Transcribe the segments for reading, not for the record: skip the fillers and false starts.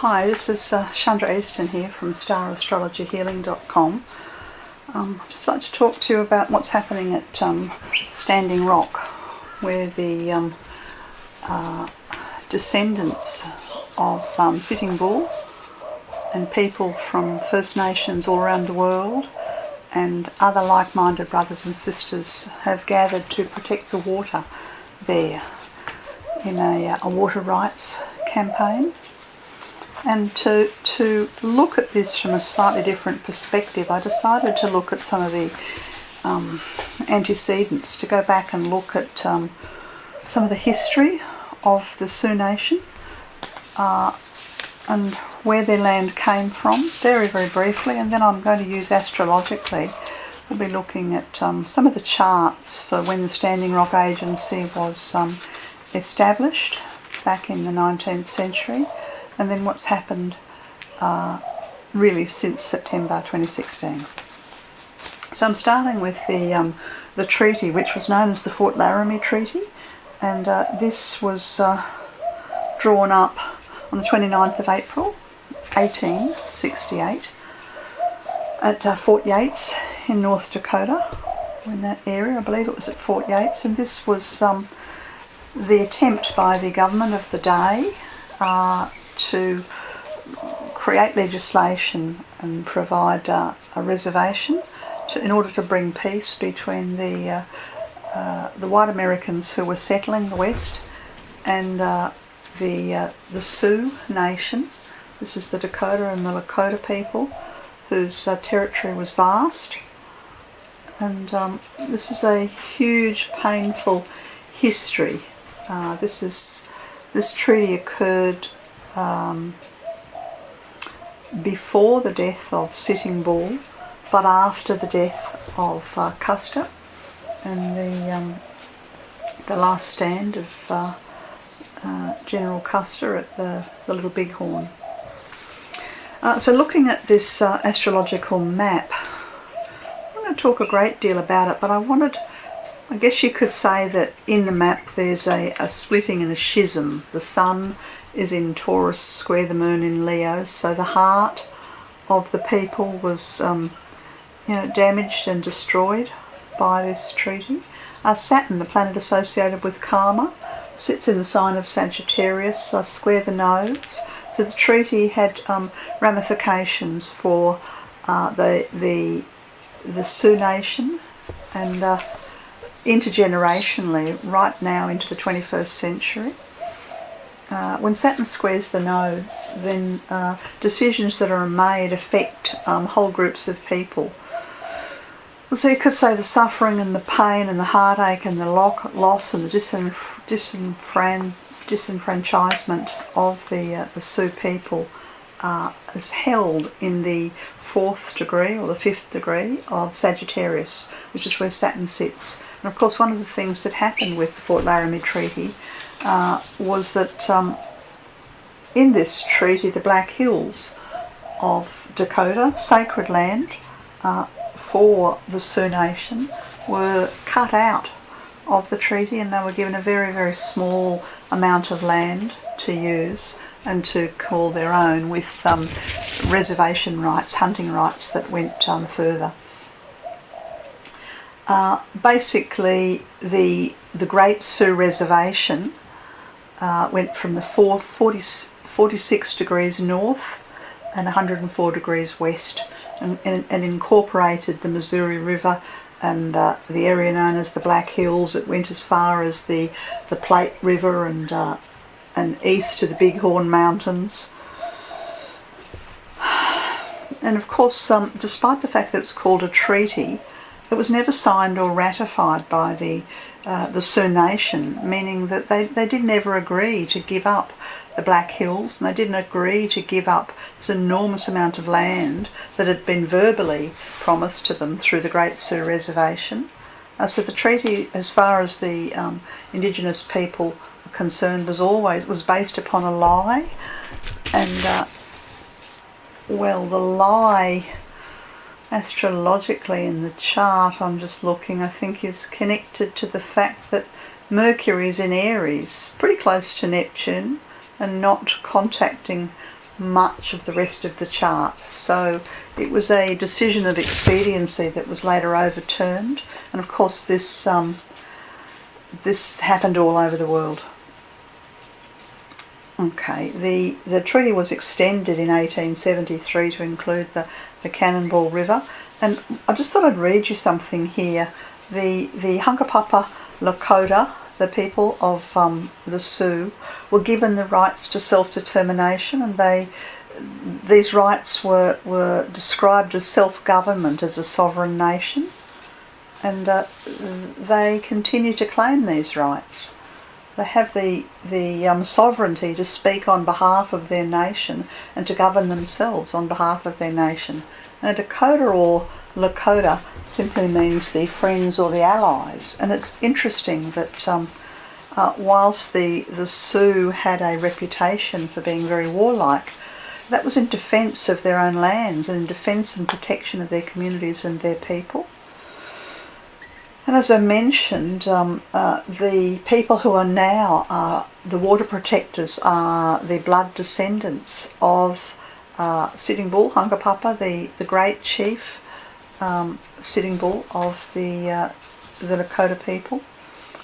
Hi, this is Chandra here from StarAstrologyHealing.com. I'd just like to talk to you about what's happening at Standing Rock, where the descendants of Sitting Bull and people from First Nations all around the world and other like-minded brothers and sisters have gathered to protect the water there in a water rights campaign. And to look at this from a slightly different perspective, I decided to look at some of the antecedents, to go back and look at some of the history of the Sioux Nation and where their land came from, very, very briefly, and then I'm going to use astrologically. We'll be looking at some of the charts for when the Standing Rock Agency was established back in the 19th century, and then what's happened really since September 2016. So I'm starting with the treaty, which was known as the Fort Laramie Treaty, and this was drawn up on the 29th of April 1868 at Fort Yates in North Dakota, in that area. I believe it was at Fort Yates, and this was the attempt by the government of the day to create legislation and provide a reservation in order to bring peace between the white Americans who were settling the West and the Sioux Nation. This is the Dakota and the Lakota people, whose territory was vast, and this is a huge, painful history. This treaty occurred before the death of Sitting Bull, but after the death of Custer and the last stand of General Custer at the Little Bighorn. So looking at this astrological map, I'm going to talk a great deal about it, but I guess you could say that in the map there's a splitting and a schism. The sun is in Taurus, square the moon in Leo, so the heart of the people was damaged and destroyed by this treaty. Saturn, the planet associated with karma, sits in the sign of Sagittarius, square the nodes. So the treaty had ramifications for the Sioux Nation, and intergenerationally, right now into the 21st century. When Saturn squares the nodes, then decisions that are made affect whole groups of people. So you could say the suffering and the pain and the heartache and the loss and the disenfranchisement of the Sioux people is held in the 4th degree or the 5th degree of Sagittarius, which is where Saturn sits. And of course, one of the things that happened with the Fort Laramie Treaty was that in this treaty, the Black Hills of Dakota, sacred land for the Sioux Nation, were cut out of the treaty, and they were given a very, very small amount of land to use and to call their own, with reservation rights, hunting rights that went further. Basically, the Great Sioux Reservation went from the 46 degrees north and 104 degrees west, and incorporated the Missouri River and the area known as the Black Hills. It went as far as the Plate River and east to the Bighorn Mountains. And of course, despite the fact that it's called a treaty, it was never signed or ratified by the Sioux Nation, meaning that they didn't ever agree to give up the Black Hills, and they didn't agree to give up this enormous amount of land that had been verbally promised to them through the Great Sioux Reservation. So the treaty, as far as the Indigenous people were concerned, was based upon a lie, and the lie astrologically in the chart I'm just looking, I think, is connected to the fact that Mercury is in Aries, pretty close to Neptune, and not contacting much of the rest of the chart. So it was a decision of expediency that was later overturned, and of course this happened all over the world. Okay, the treaty was extended in 1873 to include the Cannonball River, and I just thought I'd read you something here. The Hunkapapa Lakota, the people of the Sioux, were given the rights to self-determination, and these rights were described as self-government, as a sovereign nation, and they continue to claim these rights. They have the sovereignty to speak on behalf of their nation and to govern themselves on behalf of their nation. Now, Dakota or Lakota simply means the friends or the allies, and it's interesting that whilst the Sioux had a reputation for being very warlike, that was in defence of their own lands and in defence and protection of their communities and their people. And as I mentioned, the people who are now the water protectors are the blood descendants of Sitting Bull, Hunkapapa, the great chief Sitting Bull of the Lakota people.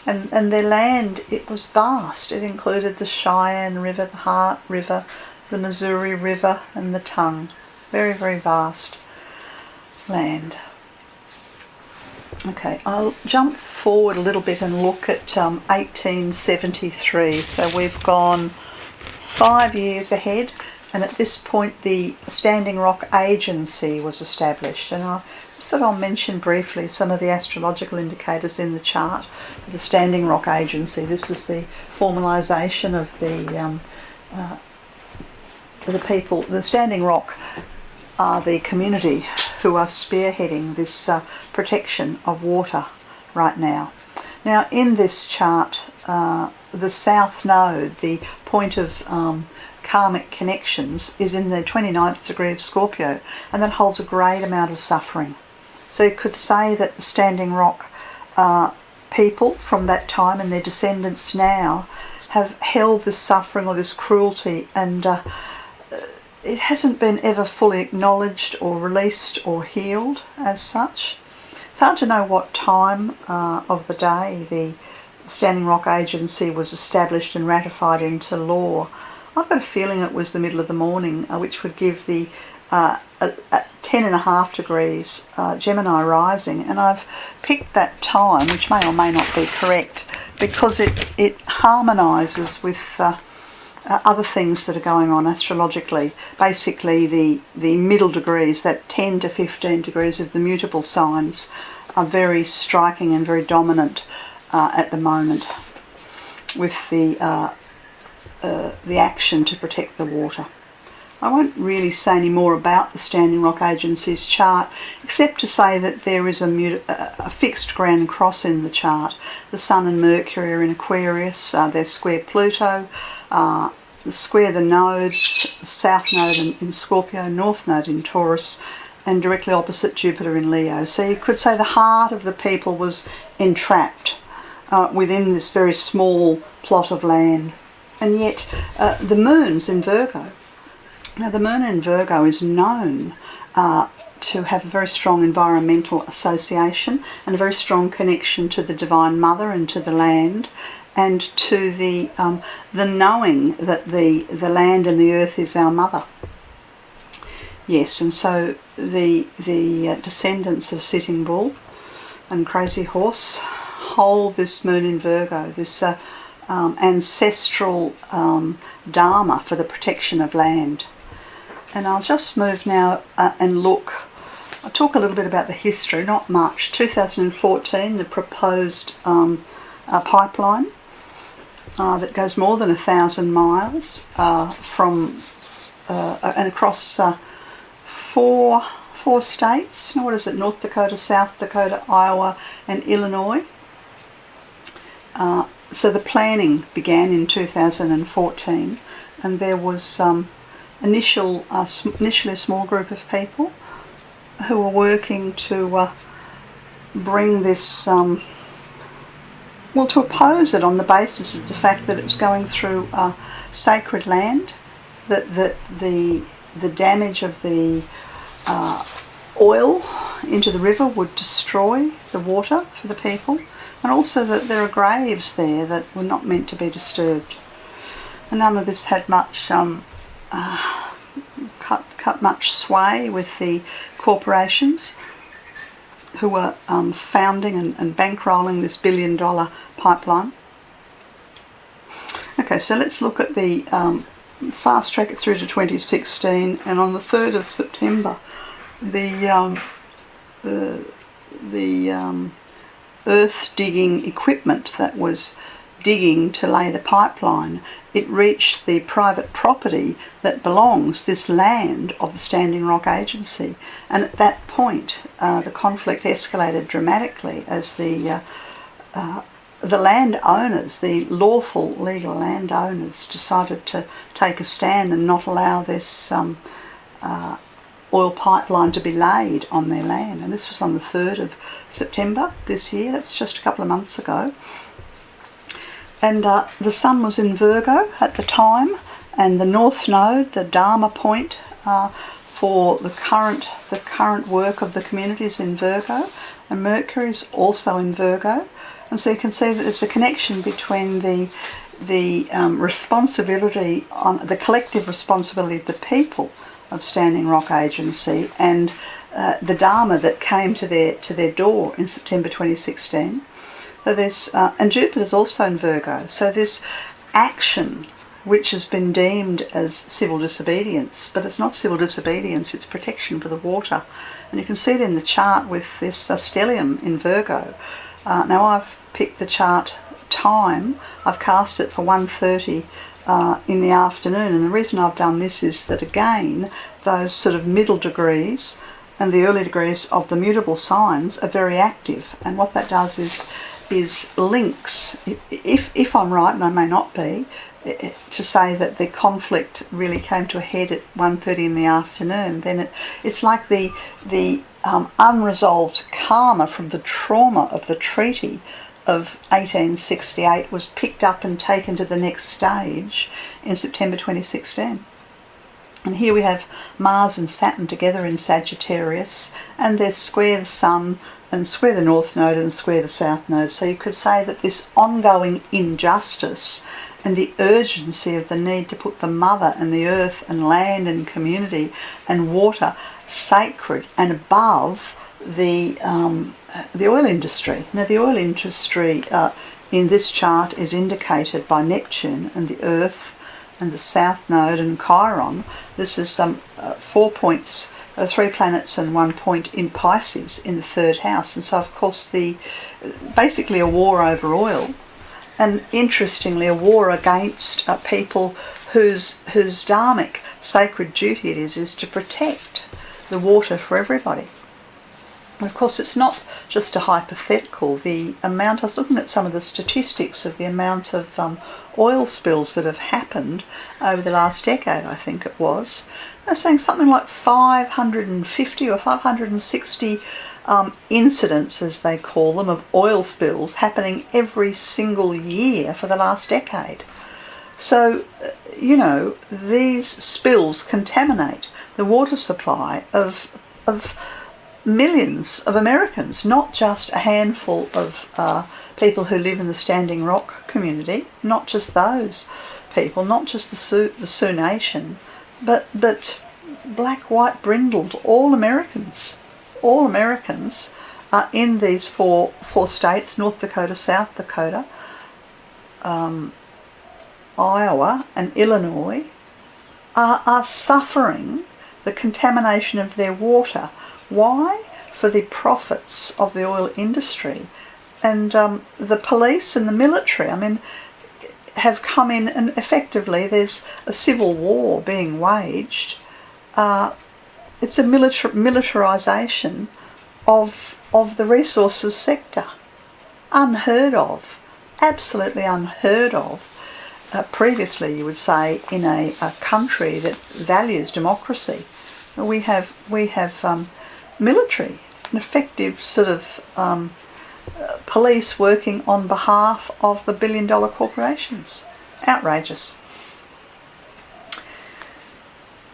And their land, it was vast. It included the Cheyenne River, the Heart River, the Missouri River and the Tongue. Very, very vast land. Okay, I'll jump forward a little bit and look at 1873. So we've gone 5 years ahead, and at this point the Standing Rock Agency was established. And I just thought I'll mention briefly some of the astrological indicators in the chart for the Standing Rock Agency. This is the formalisation of the people. The Standing Rock are the community who are spearheading this protection of water right now. Now in this chart, the south node, the point of karmic connections, is in the 29th degree of Scorpio, and that holds a great amount of suffering. So you could say that the Standing Rock people from that time and their descendants now have held this suffering or this cruelty, and it hasn't been ever fully acknowledged or released or healed as such. It's hard to know what time of the day the Standing Rock Agency was established and ratified into law. I've got a feeling it was the middle of the morning, which would give the at 10.5 degrees Gemini rising, and I've picked that time, which may or may not be correct, because it harmonises with other things that are going on astrologically. Basically the middle degrees, that 10 to 15 degrees of the mutable signs, are very striking and very dominant at the moment with the action to protect the water. I won't really say any more about the Standing Rock Agency's chart, except to say that there is a fixed grand cross in the chart. The Sun and Mercury are in Aquarius, they're square Pluto, square the nodes, South Node in Scorpio, North Node in Taurus, and directly opposite Jupiter in Leo. So you could say the heart of the people was entrapped within this very small plot of land. And yet the moon's in Virgo. Now the moon in Virgo is known to have a very strong environmental association and a very strong connection to the Divine Mother and to the land, and to the knowing that the land and the earth is our mother. Yes, and so the descendants of Sitting Bull and Crazy Horse hold this moon in Virgo, this ancestral dharma for the protection of land. And I'll just move now and look. I'll talk a little bit about the history, not much. 2014, the proposed pipeline that goes more than 1,000 miles from and across four states. What is it? North Dakota, South Dakota, Iowa, and Illinois. So the planning began in 2014, and there was initially a small group of people who were working to bring this, to oppose it on the basis of the fact that it was going through sacred land, that the damage of the oil into the river would destroy the water for the people, and also that there are graves there that were not meant to be disturbed. And none of this had much cut much sway with the corporations who were founding and bankrolling this billion-dollar pipeline. Okay, so let's look at the fast track it through to 2016, and on the 3rd of September, the earth digging equipment that was digging to lay the pipeline, it reached the private property that belongs, this land of the Standing Rock Agency, and at that point the conflict escalated dramatically as the landowners, the lawful legal landowners, decided to take a stand and not allow this oil pipeline to be laid on their land. And this was on the 3rd of September this year. That's just a couple of months ago. And the sun was in Virgo at the time, and the north node, the Dharma point for the current work of the community, is in Virgo, and Mercury is also in Virgo. And so you can see that there's a connection between the responsibility, on the collective responsibility of the people of Standing Rock Agency, and the Dharma that came to their door in September 2016. So there's and Jupiter's also in Virgo. So this action, which has been deemed as civil disobedience, but it's not civil disobedience, it's protection for the water. And you can see it in the chart with this stellium in Virgo. Now I've picked the chart time, I've cast it for 1:30 in the afternoon, and the reason I've done this is that, again, those sort of middle degrees and the early degrees of the mutable signs are very active, and what that does is links, if I'm right, and I may not be, to say that the conflict really came to a head at 1:30 in the afternoon, then it's like the unresolved karma from the trauma of the treaty of 1868 was picked up and taken to the next stage in September 2016. And here we have Mars and Saturn together in Sagittarius, and they're square the Sun and square the North Node and square the South Node. So you could say that this ongoing injustice and the urgency of the need to put the mother and the earth and land and community and water sacred and above the oil industry. Now the oil industry in this chart is indicated by Neptune and the Earth and the South Node and Chiron. This is 4 points, 3 planets and 1 point in Pisces in the 3rd house. And so of course basically a war over oil, and interestingly a war against people whose dharmic sacred duty it is to protect the water for everybody. And of course it's not just a hypothetical. The amount, I was looking at some of the statistics of the amount of oil spills that have happened over the last decade, I think it was. They're saying something like 550 or 560 incidents, as they call them, of oil spills happening every single year for the last decade. So, these spills contaminate the water supply of millions of Americans, not just a handful of people who live in the Standing Rock community, not just those people, not just the Sioux Nation, but black, white, brindled, all Americans are in these four states, North Dakota, South Dakota, Iowa and Illinois, are suffering the contamination of their water. Why? For the profits of the oil industry. And the police and the military, have come in, and effectively there's a civil war being waged. It's a militarisation of the resources sector. Unheard of. Absolutely unheard of. Previously, you would say, in a country that values democracy, we have military, an effective sort of police working on behalf of the billion-dollar corporations. Outrageous.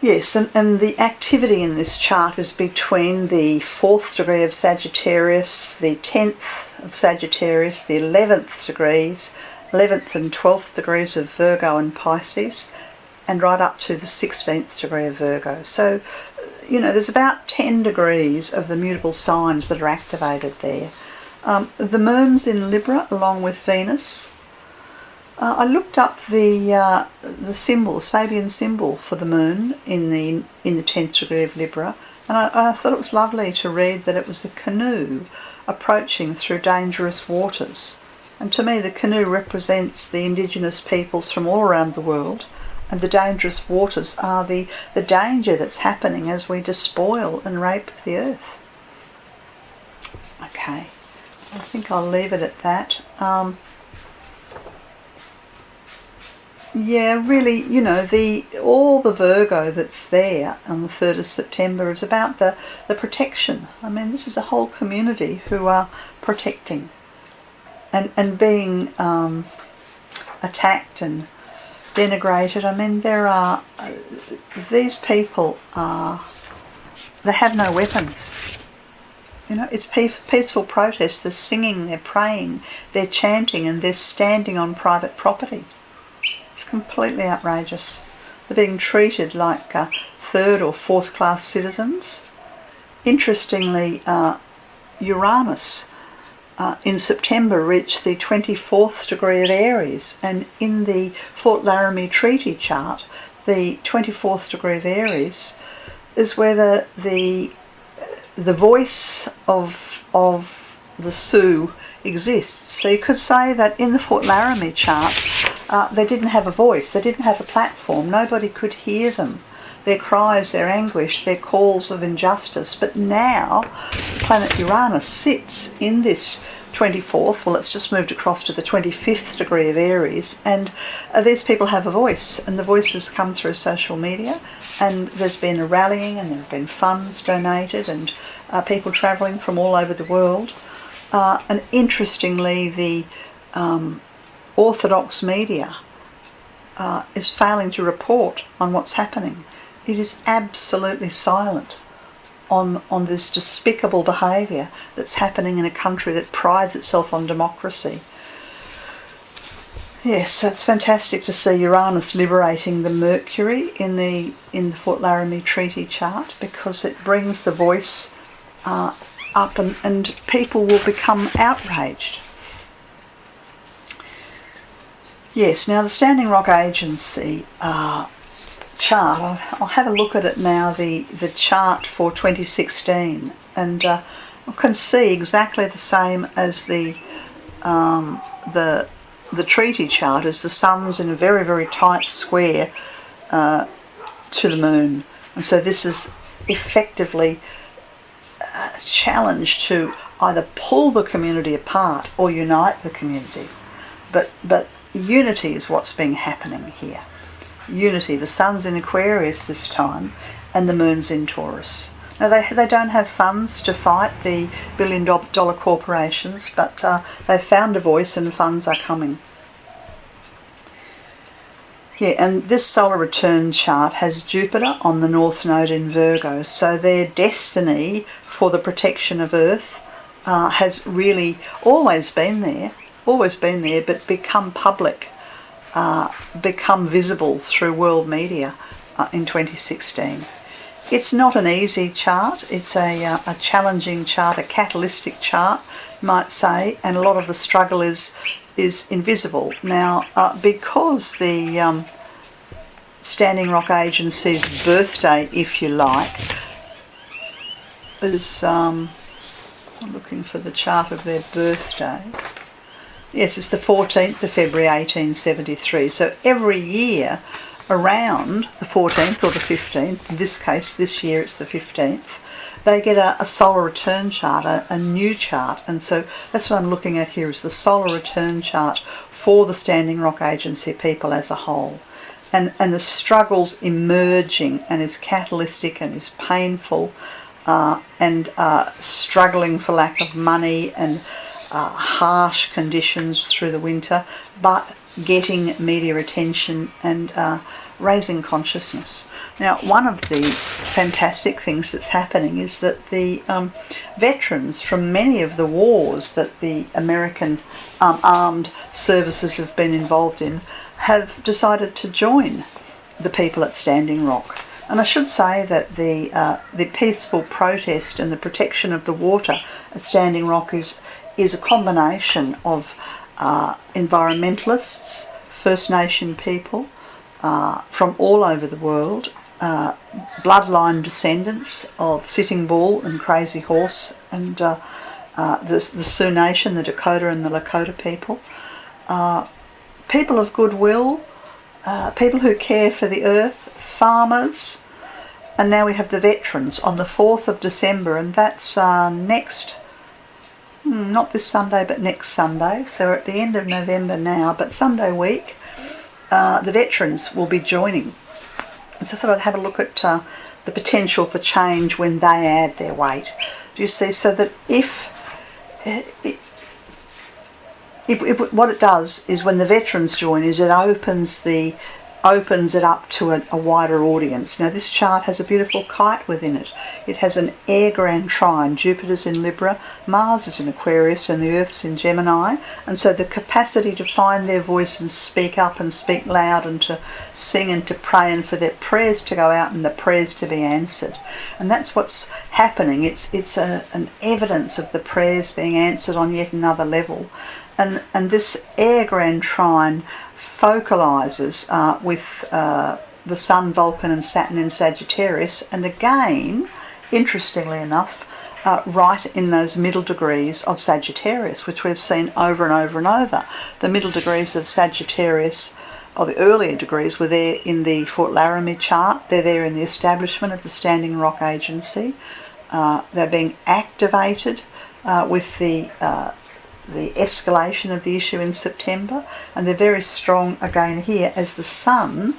Yes, and the activity in this chart is between the 4th degree of Sagittarius, the 10th of Sagittarius, the 11th degrees, 11th and 12th degrees of Virgo and Pisces, and right up to the 16th degree of Virgo. So, there's about 10 degrees of the mutable signs that are activated there. The moon's in Libra along with Venus. I looked up the symbol, Sabian symbol for the moon in the 10th degree of Libra, and I thought it was lovely to read that it was a canoe approaching through dangerous waters. And to me, the canoe represents the indigenous peoples from all around the world, and the dangerous waters are the danger that's happening as we despoil and rape the earth. Okay, I think I'll leave it at that. Yeah, really, all the Virgo that's there on the 3rd of September is about the protection. I mean, this is a whole community who are protecting and being attacked and denigrated. I mean, these people they have no weapons. It's peaceful protest. They're singing, they're praying, they're chanting, and they're standing on private property. Completely outrageous. They're being treated like 3rd or 4th class citizens. Interestingly, Uranus in September reached the 24th degree of Aries, and in the Fort Laramie Treaty chart, the 24th degree of Aries is where the voice of the Sioux exists. So you could say that in the Fort Laramie chart, they didn't have a voice, they didn't have a platform, nobody could hear them, their cries, their anguish, their calls of injustice. But now planet Uranus sits in this 24th, well, it's just moved across to the 25th degree of Aries, and these people have a voice, and the voices come through social media, and there's been a rallying, and there have been funds donated, and people travelling from all over the world. And interestingly, the orthodox media is failing to report on what's happening. It is absolutely silent on this despicable behaviour that's happening in a country that prides itself on democracy. Yes, so it's fantastic to see Uranus liberating the Mercury in the Fort Laramie Treaty chart, because it brings the voice up, and people will become outraged. Yes, now the Standing Rock Agency chart, I'll have a look at it now, the chart for 2016, and I can see exactly the same as the treaty chart, as the sun's in a very, very tight square to the moon, and so this is effectively a challenge to either pull the community apart or unite the community. But unity is what's been happening here. Unity. The sun's in Aquarius this time, and the moon's in Taurus. Now they don't have funds to fight the billion-dollar corporations, but they've found a voice, and funds are coming. Yeah, and this solar return chart has Jupiter on the North Node in Virgo, so their destiny for the protection of Earth has really always been there, but become public, become visible through world media in 2016. It's not an easy chart. It's a challenging chart, a catalytic chart, you might say, and a lot of the struggle is invisible. Now, because the Standing Rock Agency's birthday, if you like, is, I'm looking for the chart of their birthday. Yes, it's the 14th of February 1873. So every year around the 14th or the 15th, in this case, this year it's the 15th, they get a solar return chart, a new chart. And so that's what I'm looking at here, is the solar return chart for the Standing Rock Agency people as a whole. And the struggles emerging, and is catalytic and is painful, and struggling for lack of money, and harsh conditions through the winter, but getting media attention and raising consciousness. Now, one of the fantastic things that's happening is that the veterans from many of the wars that the American armed services have been involved in have decided to join the people at Standing Rock. And I should say that the peaceful protest and the protection of the water at Standing Rock is a combination of environmentalists, First Nation people from all over the world, bloodline descendants of Sitting Bull and Crazy Horse, and the Sioux Nation, the Dakota and the Lakota people, people of goodwill, people who care for the earth, farmers, and now we have the veterans on the 4th of December, and that's not this Sunday but next Sunday, so we're at the end of November now, but Sunday week the veterans will be joining. And so I thought I'd have a look at the potential for change when they add their weight. Do you see? So that if what it does is when the veterans join is it opens it up to a wider audience. Now this chart has a beautiful kite within it. It has an air grand trine. Jupiter's in Libra, Mars is in Aquarius, and the Earth's in Gemini. And so the capacity to find their voice and speak up and speak loud and to sing and to pray and for their prayers to go out and the prayers to be answered. And that's what's happening. It's an evidence of the prayers being answered on yet another level. And this air grand trine focalises with the Sun, Vulcan and Saturn in Sagittarius, and again, interestingly enough, right in those middle degrees of Sagittarius, which we've seen over and over and over. The middle degrees of Sagittarius, or the earlier degrees, were there in the Fort Laramie chart. They're there in the establishment of the Standing Rock Agency. They're being activated with the escalation of the issue in September, and they're very strong again here as the Sun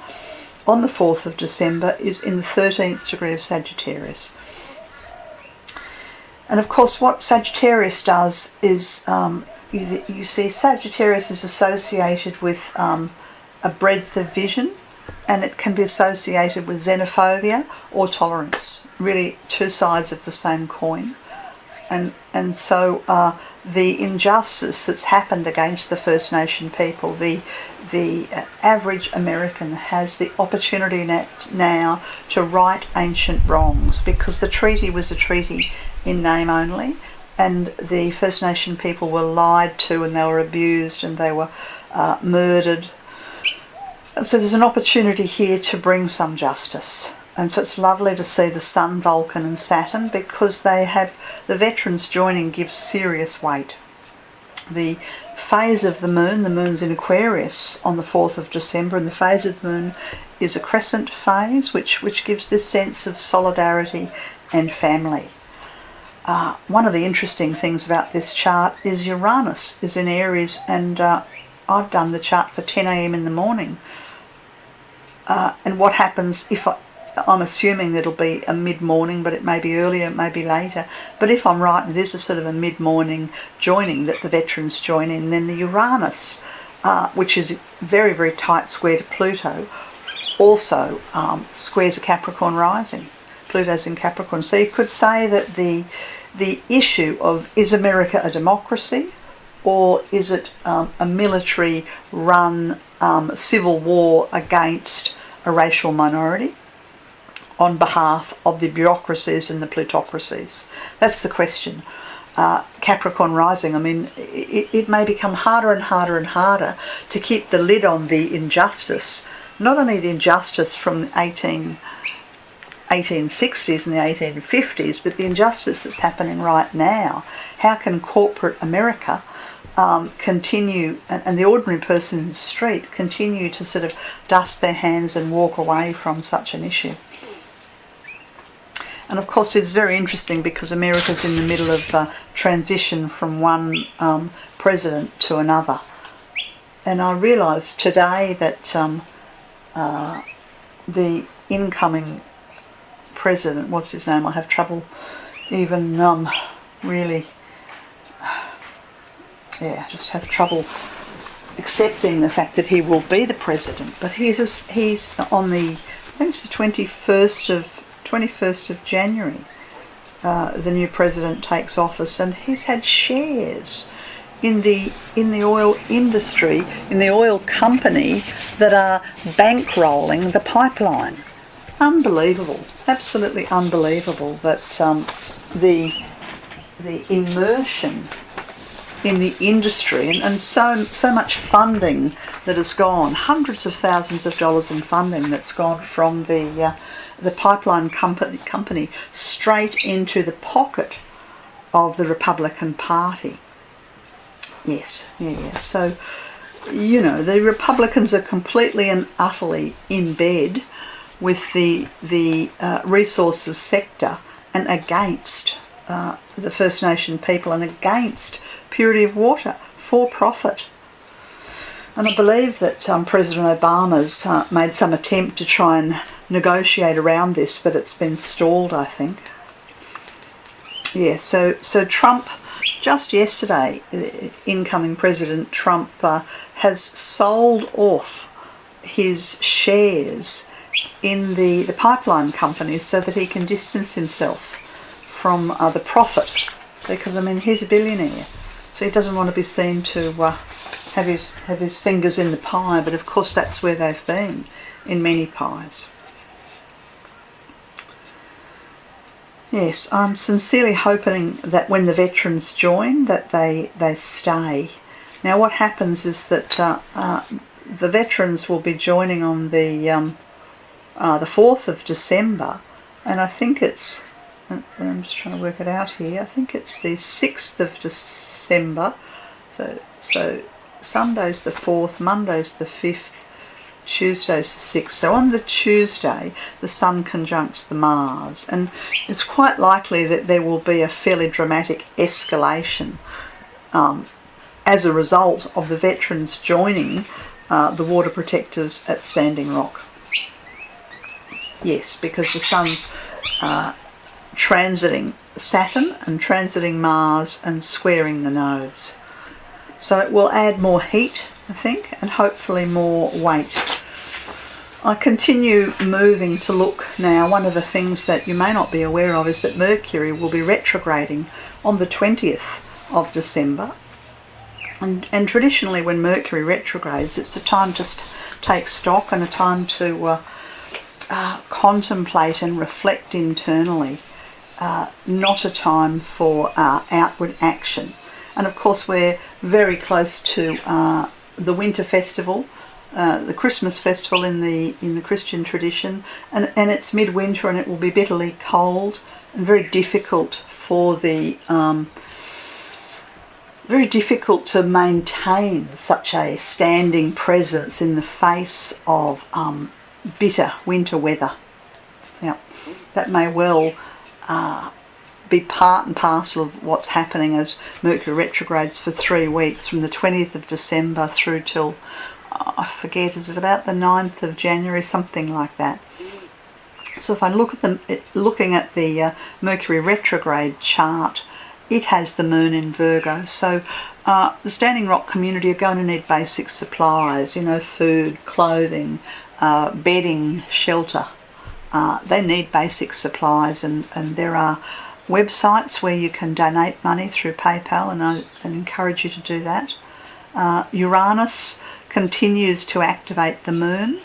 on the 4th of December is in the 13th degree of Sagittarius. And of course what Sagittarius does is you see Sagittarius is associated with a breadth of vision, and it can be associated with xenophobia or tolerance, really two sides of the same coin. And so the injustice that's happened against the First Nation people, the average American has the opportunity now to right ancient wrongs, because the treaty was a treaty in name only, and the First Nation people were lied to and they were abused and they were murdered. And so there's an opportunity here to bring some justice. And so it's lovely to see the Sun, Vulcan and Saturn, because they have the veterans joining gives serious weight. The phase of the moon's in Aquarius on the 4th of December, and the phase of the moon is a crescent phase, which gives this sense of solidarity and family. One of the interesting things about this chart is Uranus is in Aries, and I've done the chart for 10 a.m. in the morning. And what happens if I'm assuming it'll be a mid-morning, but it may be earlier, it may be later. But if I'm right, and it is a sort of a mid-morning joining that the veterans join in, then the Uranus, which is very, very tight square to Pluto, also squares a Capricorn rising. Pluto's in Capricorn. So you could say that the issue of, is America a democracy, or is it a military-run civil war against a racial minority on behalf of the bureaucracies and the plutocracies? That's the question. Capricorn rising, I mean, it may become harder and harder and harder to keep the lid on the injustice, not only the injustice from the 1860s and the 1850s, but the injustice that's happening right now. How can corporate America continue, and the ordinary person in the street continue to sort of dust their hands and walk away from such an issue? And of course it's very interesting because America's in the middle of transition from one president to another. And I realised today that the incoming president, what's his name, I have trouble even really, just have trouble accepting the fact that he will be the president. But he's on the, think it's the 21st of January, the new president takes office, and he's had shares in the oil industry, in the oil company that are bankrolling the pipeline. Unbelievable, absolutely unbelievable that the immersion in the industry and so much funding that has gone, hundreds of thousands of dollars in funding that's gone from the pipeline company straight into the pocket of the Republican Party. Yes, yeah. So, the Republicans are completely and utterly in bed with the resources sector and against the First Nation people and against purity of water for profit. And I believe that President Obama's made some attempt to try and negotiate around this, but it's been stalled, I think. Yeah, so Trump, just yesterday, incoming President Trump has sold off his shares in the pipeline companies so that he can distance himself from the profit, because he's a billionaire, so he doesn't want to be seen to have his fingers in the pie, but of course that's where they've been in many pies. Yes, I'm sincerely hoping that when the veterans join that they stay. Now what happens is that the veterans will be joining on the 4th of December, and I think it's, I'm just trying to work it out here, I think it's the 6th of December, so Sunday's the 4th, Monday's the 5th, Tuesday's the 6th. So on the Tuesday the Sun conjuncts the Mars, and it's quite likely that there will be a fairly dramatic escalation as a result of the veterans joining the water protectors at Standing Rock. Yes, because the Sun's transiting Saturn and transiting Mars and squaring the nodes. So it will add more heat, I think, and hopefully more weight. I continue moving to look now. One of the things that you may not be aware of is that Mercury will be retrograding on the 20th of December. And traditionally when Mercury retrogrades, it's a time to take stock and a time to contemplate and reflect internally, not a time for outward action. And of course we're very close to the winter festival, the Christmas festival in the Christian tradition, and it's midwinter and it will be bitterly cold and very difficult for very difficult to maintain such a standing presence in the face of bitter winter weather. Now, that may well be part and parcel of what's happening as Mercury retrogrades for 3 weeks, from the 20th of December through till, I forget, is it about the 9th of January, something like that. So if I look at looking at the Mercury retrograde chart, it has the moon in Virgo. So the Standing Rock community are going to need basic supplies, food, clothing, bedding, shelter. They need basic supplies, and there are websites where you can donate money through PayPal, and I encourage you to do that. Uranus continues to activate the moon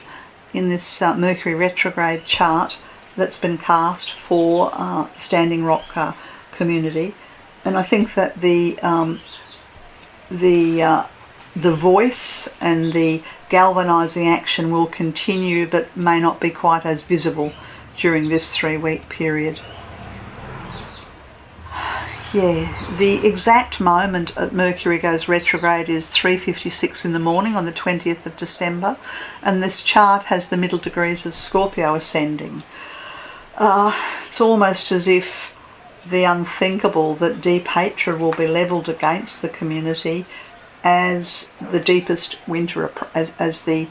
in this Mercury retrograde chart that's been cast for Standing Rock community, and I think that the voice and the galvanising action will continue, but may not be quite as visible during this 3-week period. Yeah, the exact moment that Mercury goes retrograde is 3:56 in the morning on the 20th of December, and this chart has the middle degrees of Scorpio ascending. It's almost as if the unthinkable, that deep hatred will be levelled against the community as the deepest winter, as the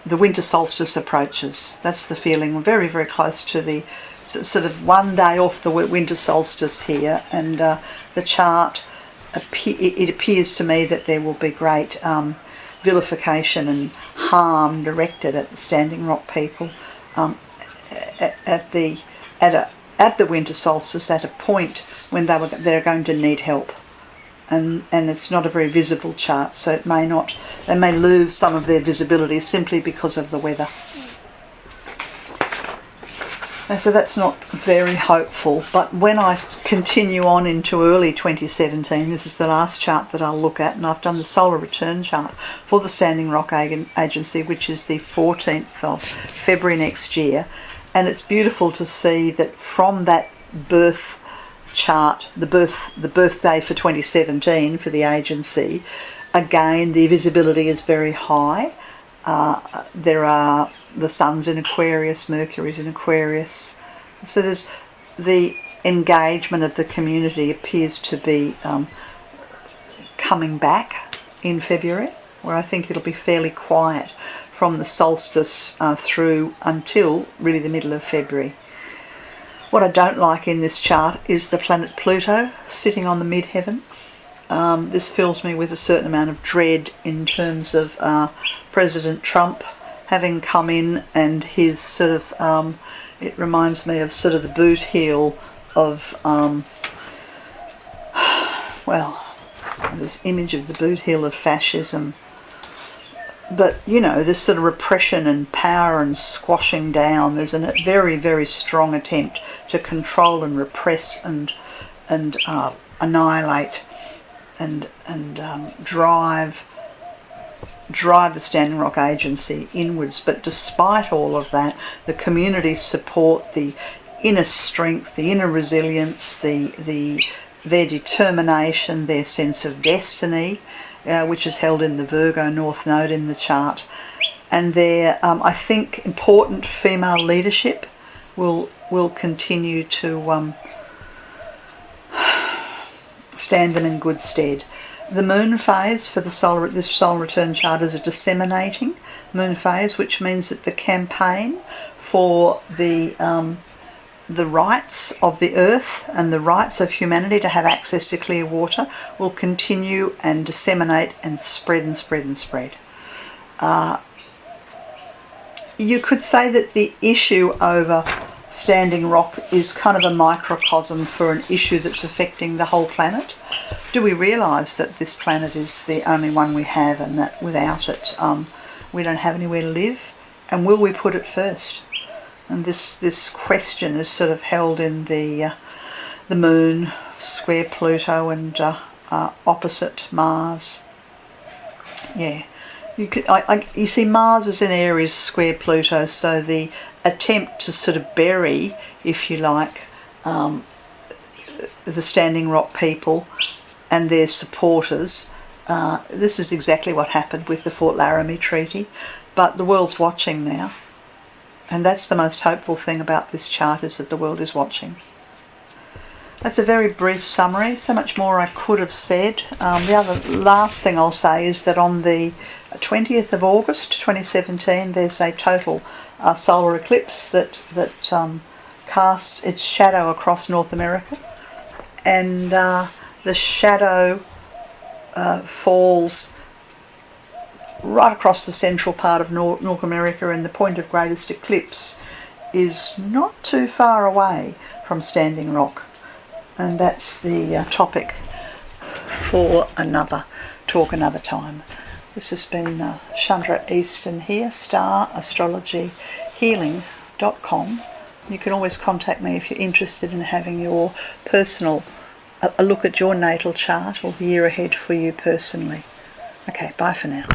winter solstice approaches. That's the feeling. We're very, very close to the sort of one day off the winter solstice here, and the chart, it appears to me that there will be great vilification and harm directed at the Standing Rock people. at the winter solstice at a point when they're going to need help, and it's not a very visible chart, so they may lose some of their visibility simply because of the weather. And so that's not very hopeful. But when I continue on into early 2017, this is the last chart that I'll look at, and I've done the solar return chart for the Standing Rock Agency, which is the 14th of February next year. And it's beautiful to see that from that birth chart, the birthday for 2017 for the agency, again the visibility is very high. The sun's in Aquarius, Mercury's in Aquarius, so there's the engagement of the community appears to be coming back in February, where I think it'll be fairly quiet from the solstice through until really the middle of February. What I don't like in this chart is the planet Pluto sitting on the midheaven. This fills me with a certain amount of dread in terms of President Trump having come in, and his sort of, it reminds me of sort of the boot heel of, this image of the boot heel of fascism. But, you know, this sort of repression and power and squashing down, there's a very, very strong attempt to control and repress and annihilate and drive the Standing Rock Agency inwards. But despite all of that, the community support, the inner strength, the inner resilience, their determination, their sense of destiny, which is held in the Virgo North Node in the chart, and their I think important female leadership will continue to stand them in good stead. The moon phase for this solar return chart is a disseminating moon phase, which means that the campaign for the rights of the earth and the rights of humanity to have access to clear water will continue and disseminate and spread and spread and spread. You could say that the issue over Standing Rock is kind of a microcosm for an issue that's affecting the whole planet. Do we realise that this planet is the only one we have, and that without it we don't have anywhere to live? And will we put it first? And this question is sort of held in the moon square Pluto and opposite Mars. Yeah, you see Mars is in Aries square Pluto, so the attempt to sort of bury, if you like, the Standing Rock people and their supporters. This is exactly what happened with the Fort Laramie Treaty, but the world's watching now, and that's the most hopeful thing about this chart, is that the world is watching. That's a very brief summary, so much more I could have said. The last thing I'll say is that on the 20th of August 2017 there's a total solar eclipse that casts its shadow across North America, and the shadow falls right across the central part of North America, and the point of greatest eclipse is not too far away from Standing Rock. And that's the topic for another talk another time. This has been Chandra Easton here, starastrologyhealing.com. You can always contact me if you're interested in having your personal a look at your natal chart or the year ahead for you personally. Okay, bye for now.